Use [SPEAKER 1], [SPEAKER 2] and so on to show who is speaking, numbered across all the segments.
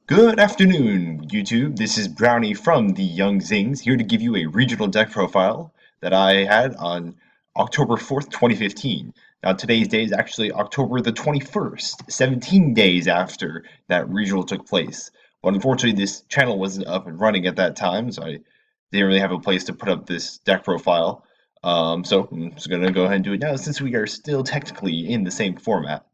[SPEAKER 1] Good afternoon, YouTube. This is Brownie from the Young Zings, here to give you a regional deck profile that I had on October 4th, 2015. Now, today's date is actually October the 21st, 17 days after that regional took place. But unfortunately, this channel wasn't up and running at that time, so I didn't really have a place to put up this deck profile. So I'm just going to go ahead and do it now since we are still technically in the same format.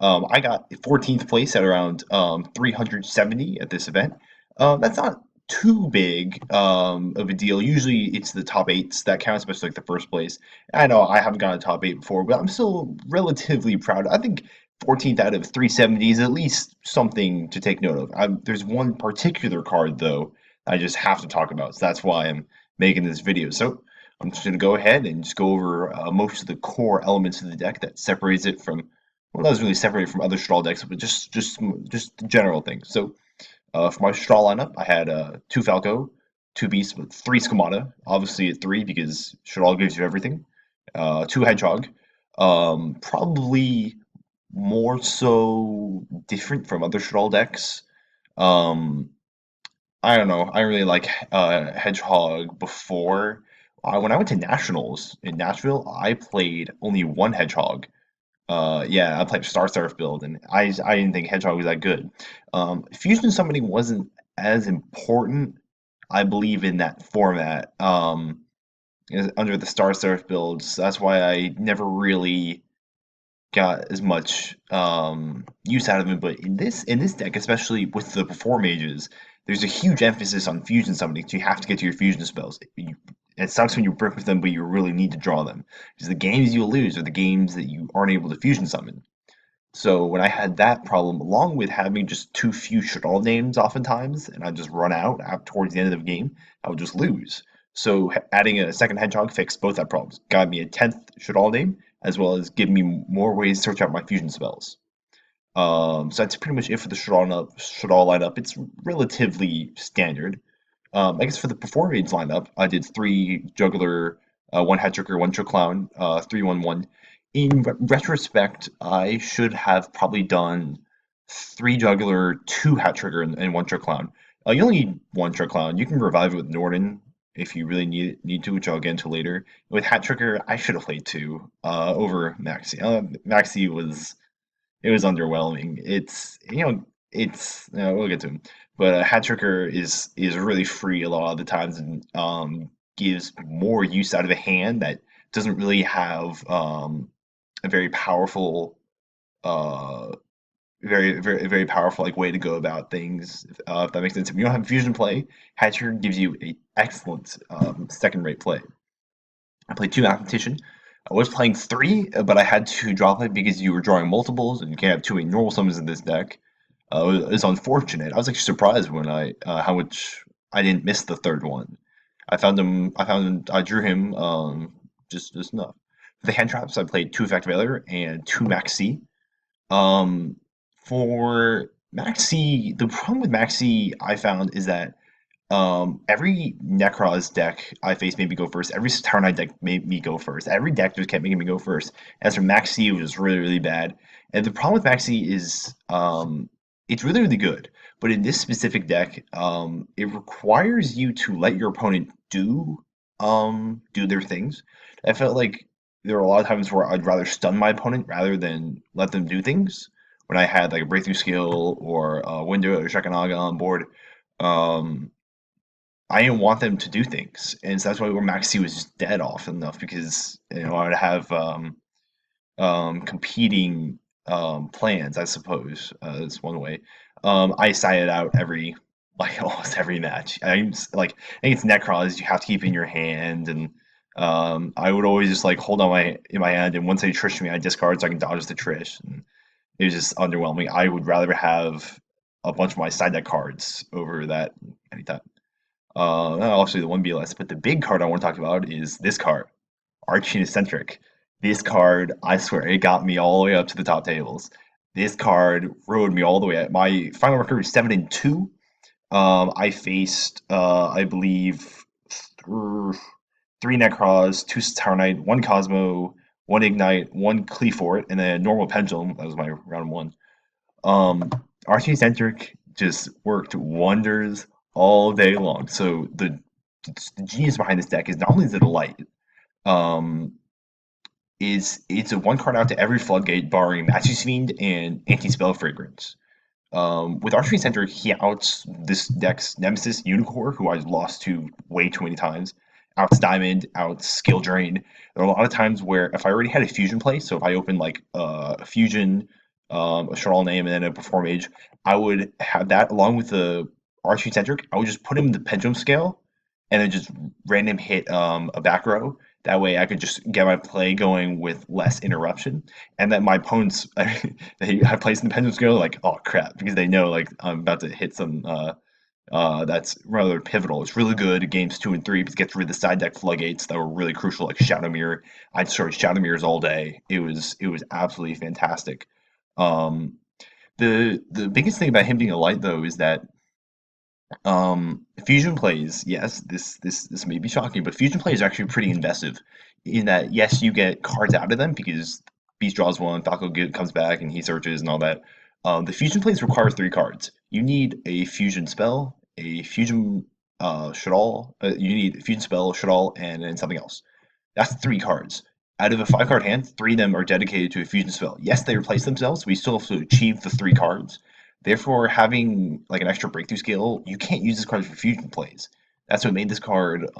[SPEAKER 1] I got 14th place at around 370 at this event. That's not too big of a deal. Usually it's the top eights that count, especially like the first place. I know I haven't gotten a top eight before, but I'm still relatively proud. I think 14th out of 370 is at least something to take note of. There's one particular card though I just have to talk about, so that's why I'm making this video. So I'm just going to go ahead and just go over most of the core elements of the deck that separates it from well, not really separated from other Shaddoll decks, but just the general things. So for my Shaddoll lineup, I had two Falco, two Beasts, with three Schemata. Obviously at three because Shaddoll gives you everything. Two Hedgehog, probably more so different from other Shaddoll decks. Um, I don't know. I really like Hedgehog before. When I went to Nationals in Nashville, I played only one Hedgehog. Yeah, I played Star Surf build, and I didn't think Hedgehog was that good. Fusion summoning wasn't as important, I believe, in that format. Under the Star Surf builds, that's why I never really got as much use out of it. But in this deck, especially with the Performages, there's a huge emphasis on fusion summoning. So you have to get to your fusion spells. It sucks when you brick with them, but you really need to draw them because the games you'll lose are the games that you aren't able to fusion summon. So when I had that problem, along with having just too few Shaddoll names oftentimes, and I just run out towards the end of the game, I would just lose. So adding a second Hedgehog fixed both that problems. Got me a 10th Shaddoll name, as well as giving me more ways to search out my fusion spells. So that's pretty much it for the Shaddoll lineup. It's relatively standard. I guess for the Performage lineup, I did three Juggler, one Hat Tricker, one Choke Clown, 3-1-1. In retrospect, I should have probably done three Juggler, two Hat Trigger, and one Choke Clown. You only need one Choke Clown. You can revive it with Norden if you really need to, which I'll get into later. With Hat Trigger, I should have played two over Maxi. Maxi was underwhelming. We'll get to him, but Hat Tricker is really free a lot of the times and gives more use out of a hand that doesn't really have a very powerful uh very powerful like way to go about things if that makes sense. If you don't have fusion play, Hat Tricker gives you a excellent second rate play. I played two mathematician. I was playing three, but I had to drop it because you were drawing multiples, and you can't have too many normal summons in this deck. It's unfortunate. I was actually surprised when I how much I didn't miss the third one. I drew him just enough. For the hand traps, I played two effective failure and two max C. Um, for max C, the problem with max C I found is that every Necroz deck I faced made me go first. Every Saturn deck made me go first. Every deck just kept making me go first. As for Maxi, it was really bad. And the problem with Maxi is it's really good. But in this specific deck, it requires you to let your opponent do their things. I felt like there were a lot of times where I'd rather stun my opponent rather than let them do things. When I had like a breakthrough skill or a window or Shekanaga on board. Um, I didn't want them to do things, and so that's why Maxi was just dead often enough because I would have competing plans. I suppose that's one way. I sided out every like almost every match. I think it's Necroz you have to keep in your hand, and I would always just like hold on my in my hand, and once they trish me, I discard so I can dodge the trish. And it was just underwhelming. I would rather have a bunch of my side deck cards over that anytime. Obviously the one BLS, but the big card I want to talk about is this card, Archie Eccentric. This card, I swear, it got me all the way up to the top tables. This card rode me all the way. My final record was 7-2. I faced, I believe, three Necros, two Saturnite, one Cosmo, one Ignite, one Cleafort, and then a normal Pendulum. That was my round one. Um, Archie Eccentric just worked wonders all day long. So the genius behind this deck is not only is it a light, um, is it's a one card out to every floodgate barring Master's Fiend and Anti-Spell Fragrance. With Archery Center, he outs this deck's Nemesis Unicorn, who I've lost to way too many times. Outs Diamond, outs Skill Drain. There are a lot of times where if I already had a fusion play, so if I opened like a fusion, a Shaddoll name, and then a Performage, I would have that along with the Archery Centric. I would just put him in the Pendulum Scale and then just random hit a back row. That way I could just get my play going with less interruption. And then my opponents, they have placed in the pendulum scale like, oh crap, because they know like I'm about to hit some that's rather pivotal. It's really good at games 2 and 3 because it gets rid of the side deck floodgates that were really crucial, like Shadow Mirror. I destroyed Shadow Mirrors all day. It was absolutely fantastic. Um, the biggest thing about him being a light though is that fusion plays, yes, this may be shocking, but fusion plays are actually pretty investive in that yes, you get cards out of them because Beast draws one, Falco comes back and he searches and all that. The fusion plays require 3 cards. You need a fusion spell, a fusion Shaddoll, you need a fusion spell, Shaddoll, and then something else. That's 3 cards. Out of a 5 card hand, 3 of them are dedicated to a fusion spell. Yes, they replace themselves, we still have to achieve the 3 cards. Therefore, having like an extra breakthrough skill, you can't use this card for fusion plays. That's what made this card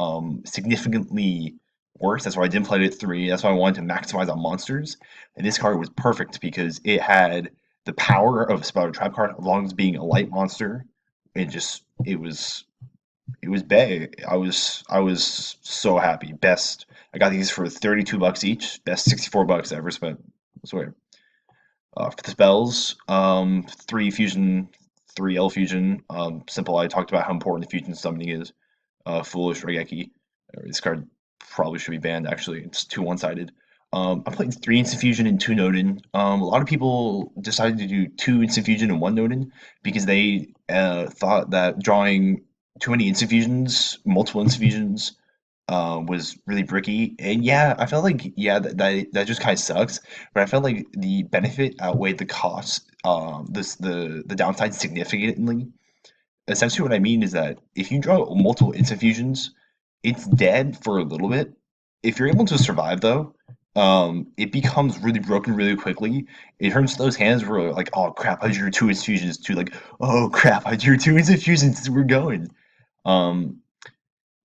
[SPEAKER 1] significantly worse. That's why I didn't play it at 3. That's why I wanted to maximize on monsters. And this card was perfect because it had the power of a spell or trap card, as long as being a light monster. It was bae. I was so happy. Best. I got these for 32 bucks each. Best 64 bucks I ever spent. I swear. For the spells, 3 fusion, 3 L fusion. Simple. I talked about how important the fusion summoning is. Foolish Regeki. This card probably should be banned. Actually, it's too one-sided. I played 3 instant fusion and 2 Nodin. A lot of people decided to do 2 instant fusion and 1 Nodin because they thought that drawing too many instant fusions, multiple instant fusions, was really bricky. And yeah, I felt like yeah that just kind of sucks. But I felt like the benefit outweighed the cost. The downside significantly. Essentially, what I mean is that if you draw multiple instant fusions, it's dead for a little bit. If you're able to survive though, it becomes really broken really quickly. It turns those hands where like, oh crap, I drew 2 infusions to like, oh crap, I drew 2 infusions. We're going. Um,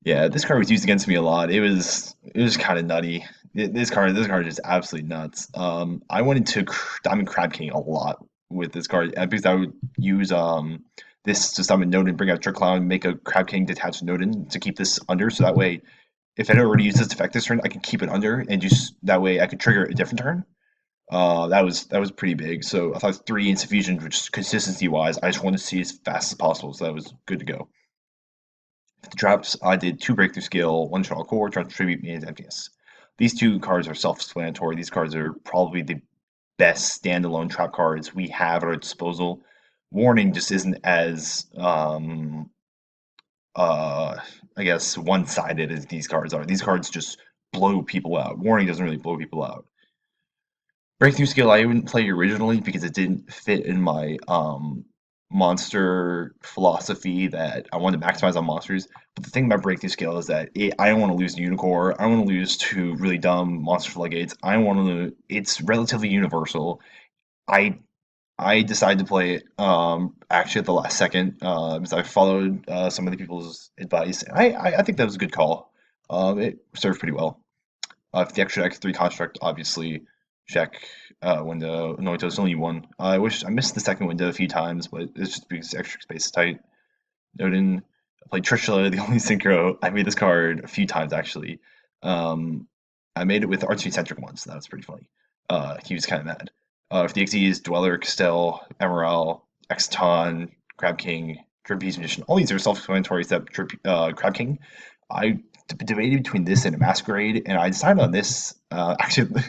[SPEAKER 1] yeah, this card was used against me a lot. It was kind of nutty. This card is absolutely nuts. I went into Diamond Crab King a lot with this card because I would use this to summon Nodin, bring out Trick Clown, make a Crab King detach Nodin to keep this under. So that way, if I already used this effect this turn, I could keep it under and just that way I could trigger a different turn. That was pretty big. So I thought 3 insufficient, which consistency wise, I just wanted to see as fast as possible. So that was good to go. For the drops, I did 2 breakthrough skill, 1 Shaddoll core, trying to tribute me and MTS. These 2 cards are self-explanatory. These cards are probably the best standalone trap cards we have at our disposal. Warning just isn't as uh I guess one-sided as these cards are. These cards just blow people out. Warning doesn't really blow people out. Breakthrough skill I wouldn't play originally because it didn't fit in my monster philosophy that I wanted to maximize on monsters. But the thing about breakthrough skill is that I don't want to lose to Unicorn. I don't want to lose to really dumb monster floodgates. I want to. It's relatively universal. I I decided to play it actually at the last second because I followed some of the people's advice. I think that was a good call. It served pretty well. For the extra X3 construct, obviously, check window. No, it was only one. I wish I missed the second window a few times, but it's just because extra space is tight. Odin, I played Trishula, the only synchro. I made this card a few times actually. Um, I made it with Archie Centric once, so that was pretty funny. He was kind of mad. For the XEs, Dweller, Castel, Emerald, Exton, Crab King, Trapeze Magician. All these are self-explanatory except Crab King. I debated between this and a Masquerade, and I decided on this actually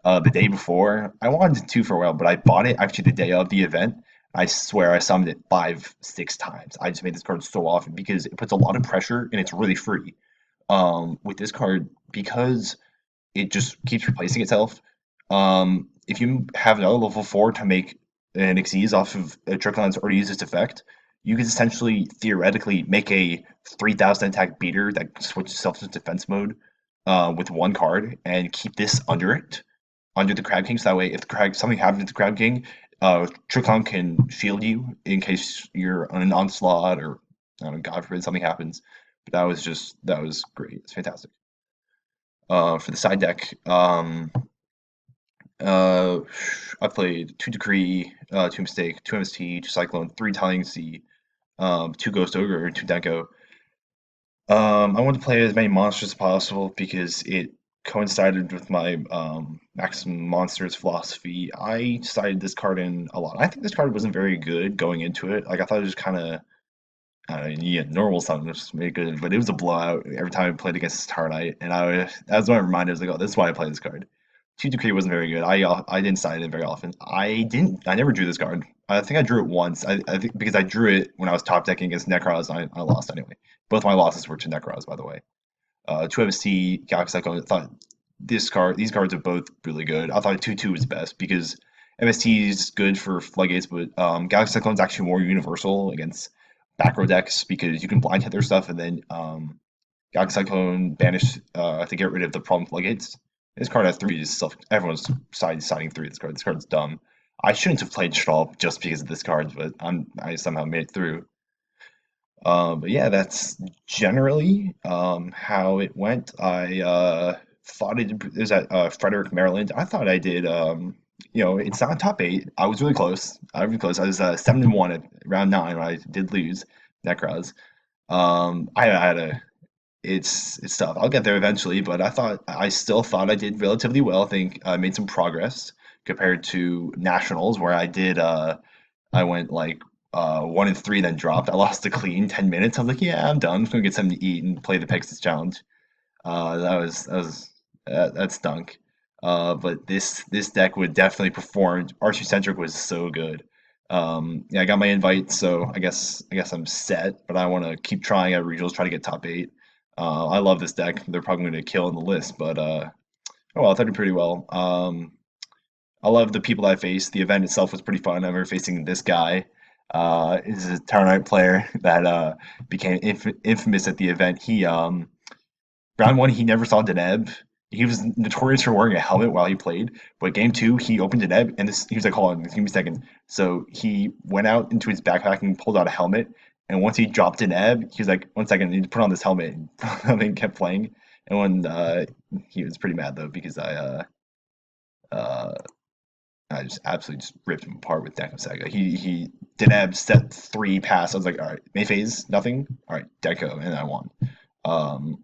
[SPEAKER 1] the day before. I wanted to for a while, but I bought it actually the day of the event. I swear I summoned it 5, 6 times. I just made this card so often because it puts a lot of pressure and it's really free. With this card, because it just keeps replacing itself. If you have another level 4 to make an Xyz off of a Trickline that's already used its effect, you could essentially theoretically make a 3000 attack beater that switches itself to defense mode with one card and keep this under it, under the Crab King. So that way, if the crab something happens to the Crab King, Tricon can shield you in case you're on an onslaught or I don't know, God forbid something happens. But that was great. It's fantastic. For the side deck, uh, I played two Decree, two Mistake, two MST, two Cyclone, three Tallying Sea, two Ghost Ogre, two Denko. I wanted to play as many monsters as possible because it coincided with my maximum monsters philosophy. I decided this card in a lot. I think this card wasn't very good going into it. Like I thought it was kind of yeah, normal something was made good, but it was a blowout every time I played against Star Knight, and that was my reminder. I was like, oh, this is why I play this card. Two Decree wasn't very good. I didn't side it very often. I never drew this card. I think I drew it once. I think because I drew it when I was top decking against Necros, I lost anyway. Both my losses were to Necros, by the way. Two MST, Galaxy Cyclone. I thought these cards are both really good. I thought 2/2 was best because MST is good for floodgates, but Galaxy Cyclone is actually more universal against back row decks because you can blind hit their stuff and then Galaxy Cyclone banish to get rid of the problem floodgates. This card has three. Everyone's siding three. This card. This card's dumb. I shouldn't have played Shaddoll just because of this card, but I somehow made it through. But yeah, that's generally how it went. I thought it was at Frederick, Maryland. I thought I did. It's not top eight. I was really close. I was really close. I was 7-1 at round nine when I did lose Necros. I had a. It's tough. I'll get there eventually, but I still thought I did relatively well. I think I made some progress compared to nationals where I went like 1-3, then dropped. I lost a clean 10 minutes. I was like, yeah, I'm done. I'm just gonna get something to eat and play the Pegasus challenge. That stunk. But this deck would definitely perform. Archie Centric was so good. Yeah, I got my invite, so I guess I'm set. But I want to keep trying at regionals, try to get top eight. I love this deck. They're probably going to kill in the list, but oh well, I did pretty well. I love the people I faced. The event itself was pretty fun. I remember facing this guy. He's a Tower Knight player that became infamous at the event. He round one he never saw Deneb. He was notorious for wearing a helmet while he played. But game two he opened Deneb and he was like, "Hold on, give me a second." So he went out into his backpack and pulled out a helmet. And once he dropped Deneb, he was like, "1 second, I need to put on this helmet." And kept playing. And when he was pretty mad though because uh, I just absolutely just ripped him apart with Deco Saga. He Deneb step three pass. I was like, all right, Mayphase, nothing. All right, Deco, and I won.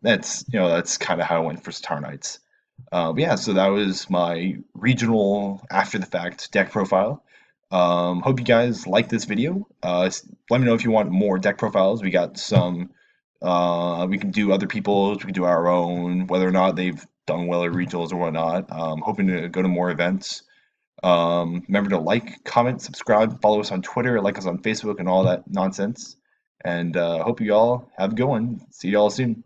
[SPEAKER 1] That's kind of how I went for Star Knights. But yeah, so that was my regional after the fact deck profile. Hope you guys like this video. Let me know if you want more deck profiles. We got some. We can do other people's. We can do our own. Whether or not they've done well at regionals or whatnot. Hoping to go to more events. Remember to like, comment, subscribe, follow us on Twitter, like us on Facebook, and all that nonsense. And hope you all have a good one. See you all soon.